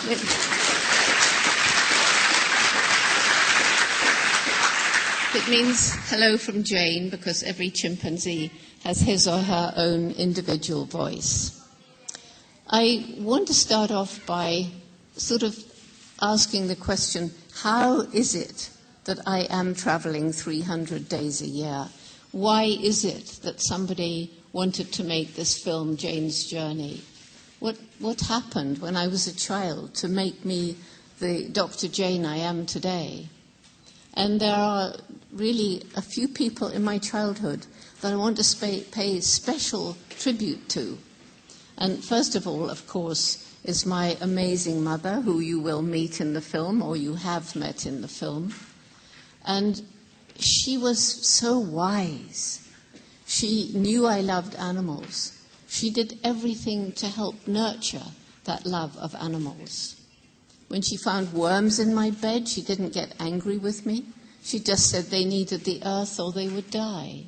It means hello from Jane, because every chimpanzee has his or her own individual voice. I want to start off by sort of asking the question, how is it that I am traveling 300 days a year? Why is it that somebody wanted to make this film, Jane's Journey? What happened when I was a child to make me the Dr. Jane I am today? And there are really a few people in my childhood that I want to pay special tribute to. And first of all, of course, is my amazing mother, who you will meet in the film, or you have met in the film. And she was so wise. She knew I loved animals. She did everything to help nurture that love of animals. When she found worms in my bed, she didn't get angry with me. She just said they needed the earth or they would die.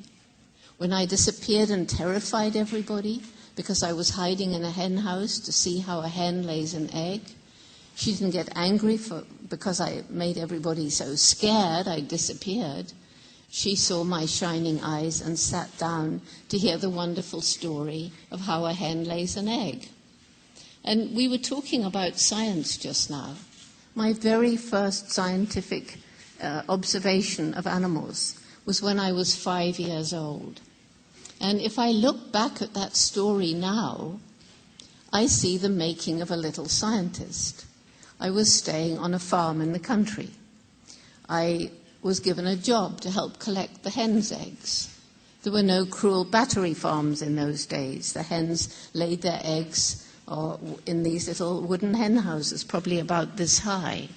When I disappeared and terrified everybody because I was hiding in a hen house to see how a hen lays an egg, she didn't get angry because I made everybody so scared I disappeared. She saw my shining eyes and sat down to hear the wonderful story of how a hen lays an egg. And we were talking about science just now. My very first scientific observation of animals was when I was 5 years old. And if I look back at that story now, I see the making of a little scientist. I was staying on a farm in the country. I was given a job to help collect the hens' eggs. There were no cruel battery farms in those days. The hens laid their eggs in these little wooden hen houses, probably about this high.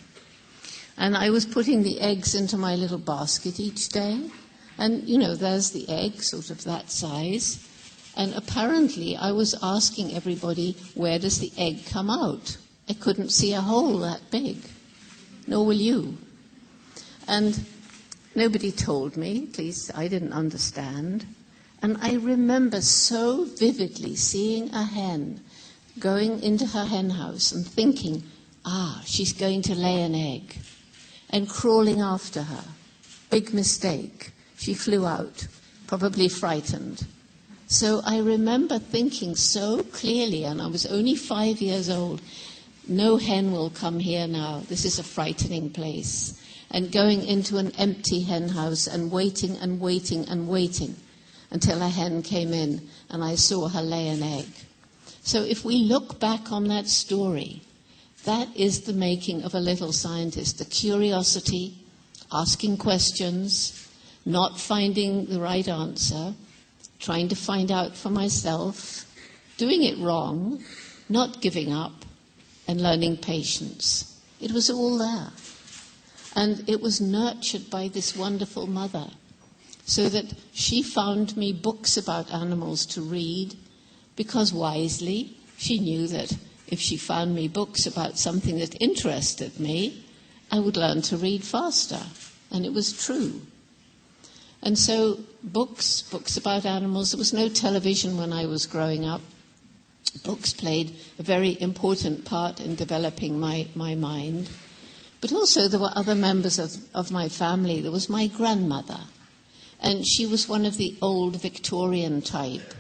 And I was putting the eggs into my little basket each day. And, there's the egg, sort of that size. And apparently I was asking everybody, where does the egg come out? I couldn't see a hole that big. Nor will you. And nobody told me, at least I didn't understand. And I remember so vividly seeing a hen going into her hen house and thinking, she's going to lay an egg. And crawling after her. Big mistake. She flew out, probably frightened. So I remember thinking so clearly, and I was only 5 years old, no hen will come here now. This is a frightening place. And going into an empty hen house and waiting and waiting and waiting until a hen came in and I saw her lay an egg. So if we look back on that story, that is the making of a little scientist, the curiosity, asking questions, not finding the right answer, trying to find out for myself, doing it wrong, not giving up, and learning patience. It was all there. And it was nurtured by this wonderful mother, so that she found me books about animals to read, because wisely she knew that if she found me books about something that interested me, I would learn to read faster. And it was true. And so books about animals. There was no television when I was growing up. Books played a very important part in developing my mind. But also there were other members of my family. There was my grandmother. And she was one of the old Victorian type.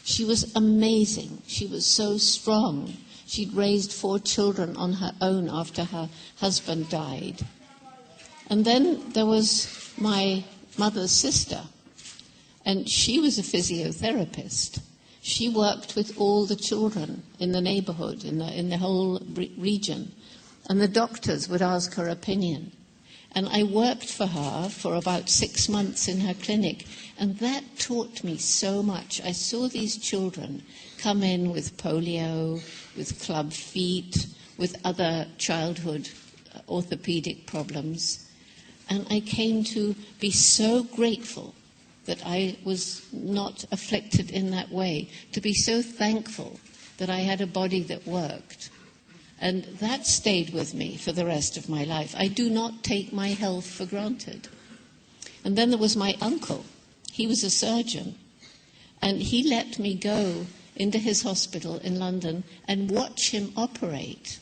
She was amazing. She was so strong. She'd raised 4 children on her own after her husband died. And then there was my mother's sister, and she was a physiotherapist. She worked with all the children in the neighborhood, in the whole region, and the doctors would ask her opinion. And I worked for her for about 6 months in her clinic, and that taught me so much. I saw these children come in with polio, with club feet, with other childhood orthopedic problems. And I came to be so grateful that I was not afflicted in that way, to be so thankful that I had a body that worked. And that stayed with me for the rest of my life. I do not take my health for granted. And then there was my uncle. He was a surgeon. And he let me go into his hospital in London and watch him operate.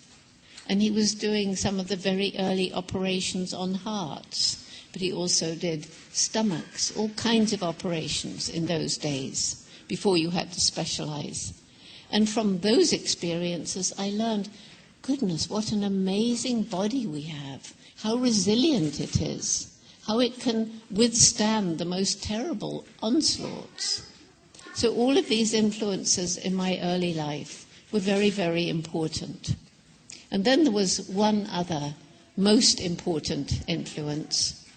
And he was doing some of the very early operations on hearts, but he also did stomachs, all kinds of operations in those days, before you had to specialize. And from those experiences, I learned, goodness, what an amazing body we have, how resilient it is, how it can withstand the most terrible onslaughts. So all of these influences in my early life were very, very important. And then there was one other most important influence,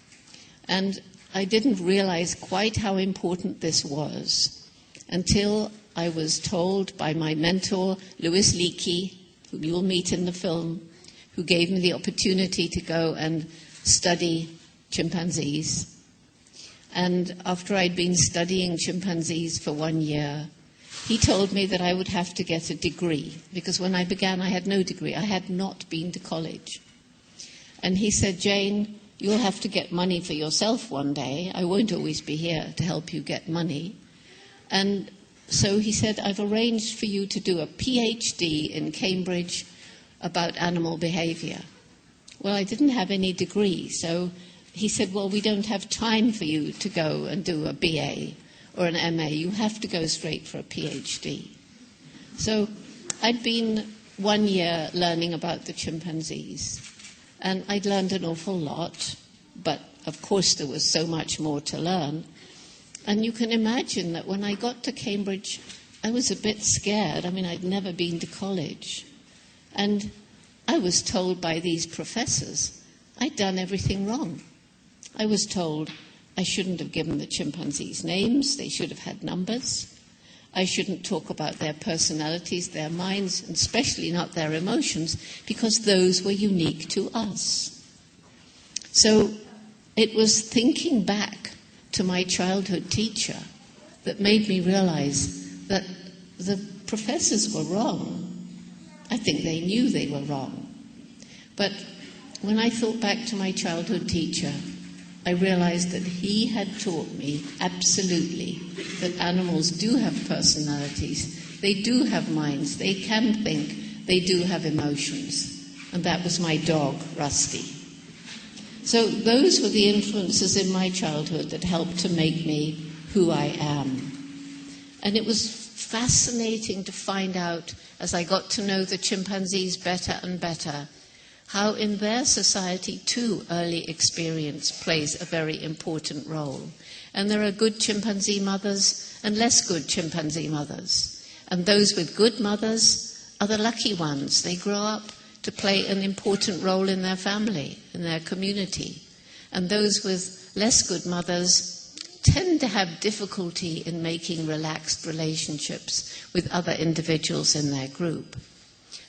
and I didn't realize quite how important this was until I was told by my mentor, Louis Leakey, whom you'll meet in the film, who gave me the opportunity to go and study chimpanzees. And after I'd been studying chimpanzees for 1 year, he told me that I would have to get a degree, because when I began, I had no degree. I had not been to college. And he said, Jane, you'll have to get money for yourself one day. I won't always be here to help you get money. And so he said, I've arranged for you to do a PhD in Cambridge about animal behavior. Well, I didn't have any degree, so he said, well, we don't have time for you to go and do a BA or an MA. You have to go straight for a PhD. So I'd been 1 year learning about the chimpanzees, and I'd learned an awful lot, but of course there was so much more to learn. And you can imagine that when I got to Cambridge, I was a bit scared. I mean, I'd never been to college. And I was told by these professors I'd done everything wrong. I was told I shouldn't have given the chimpanzees names. They should have had numbers. I shouldn't talk about their personalities, their minds, and especially not their emotions, because those were unique to us. So it was thinking back to my childhood teacher that made me realize that the professors were wrong. I think they knew they were wrong. But when I thought back to my childhood teacher, I realized that he had taught me absolutely that animals do have personalities, they do have minds, they can think, they do have emotions. And that was my dog, Rusty. So those were the influences in my childhood that helped to make me who I am. And it was fascinating to find out, as I got to know the chimpanzees better and better, how in their society too early experience plays a very important role. And there are good chimpanzee mothers and less good chimpanzee mothers. And those with good mothers are the lucky ones. They grow up to play an important role in their family, in their community. And those with less good mothers tend to have difficulty in making relaxed relationships with other individuals in their group.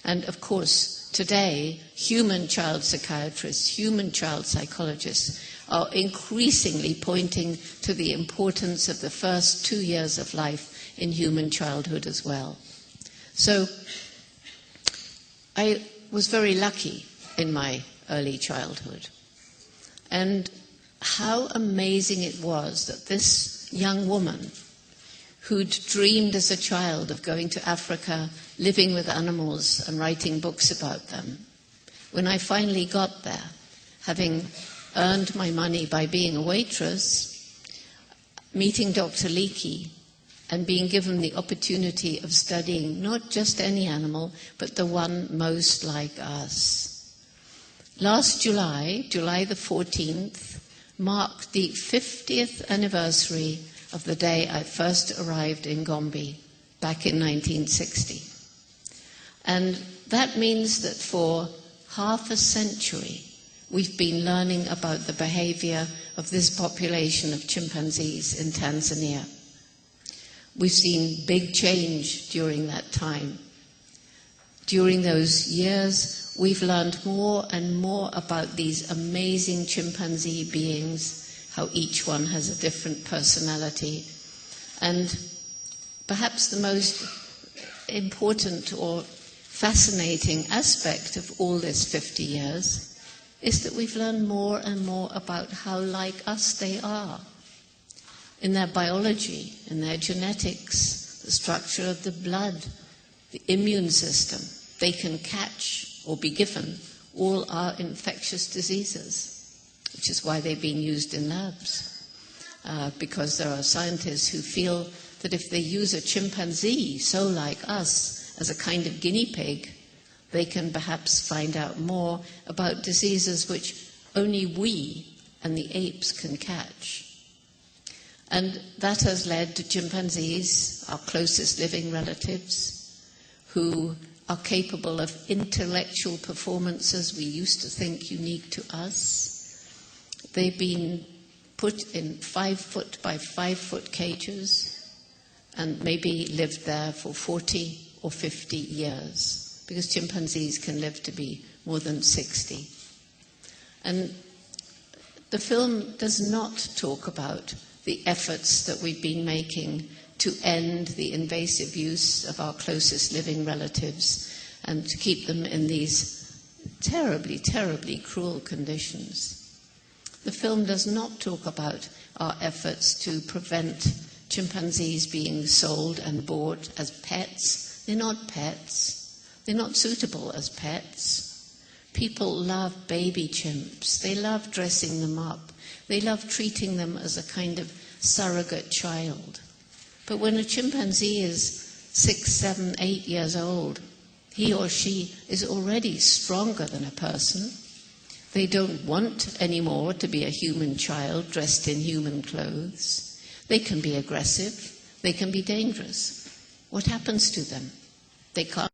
And of course, today, human child psychiatrists, human child psychologists are increasingly pointing to the importance of the first 2 years of life in human childhood as well. So I was very lucky in my early childhood. And how amazing it was that this young woman who'd dreamed as a child of going to Africa, living with animals and writing books about them, when I finally got there, having earned my money by being a waitress, meeting Dr. Leakey, and being given the opportunity of studying not just any animal, but the one most like us. Last July, July the 14th, marked the 50th anniversary of the day I first arrived in Gombe back in 1960. And that means that for half a century, we've been learning about the behavior of this population of chimpanzees in Tanzania. We've seen big change during that time. During those years, we've learned more and more about these amazing chimpanzee beings, how each one has a different personality. And perhaps the most important or fascinating aspect of all this 50 years is that we've learned more and more about how like us they are. In their biology, in their genetics, the structure of the blood, the immune system. They can catch or be given, all are infectious diseases, which is why they've been used in labs. Because there are scientists who feel that if they use a chimpanzee, so like us, as a kind of guinea pig, they can perhaps find out more about diseases which only we and the apes can catch. And that has led to chimpanzees, our closest living relatives, who are capable of intellectual performances we used to think unique to us. They've been put in 5-foot by 5-foot cages and maybe lived there for 40 or 50 years, because chimpanzees can live to be more than 60. And the film does not talk about the efforts that we've been making to end the invasive use of our closest living relatives and to keep them in these terribly, terribly cruel conditions. The film does not talk about our efforts to prevent chimpanzees being sold and bought as pets. They're not pets. They're not suitable as pets. People love baby chimps. They love dressing them up. They love treating them as a kind of surrogate child. But when a chimpanzee is 6, 7, 8 years old, he or she is already stronger than a person. They don't want anymore to be a human child dressed in human clothes. They can be aggressive. They can be dangerous. What happens to them? They can't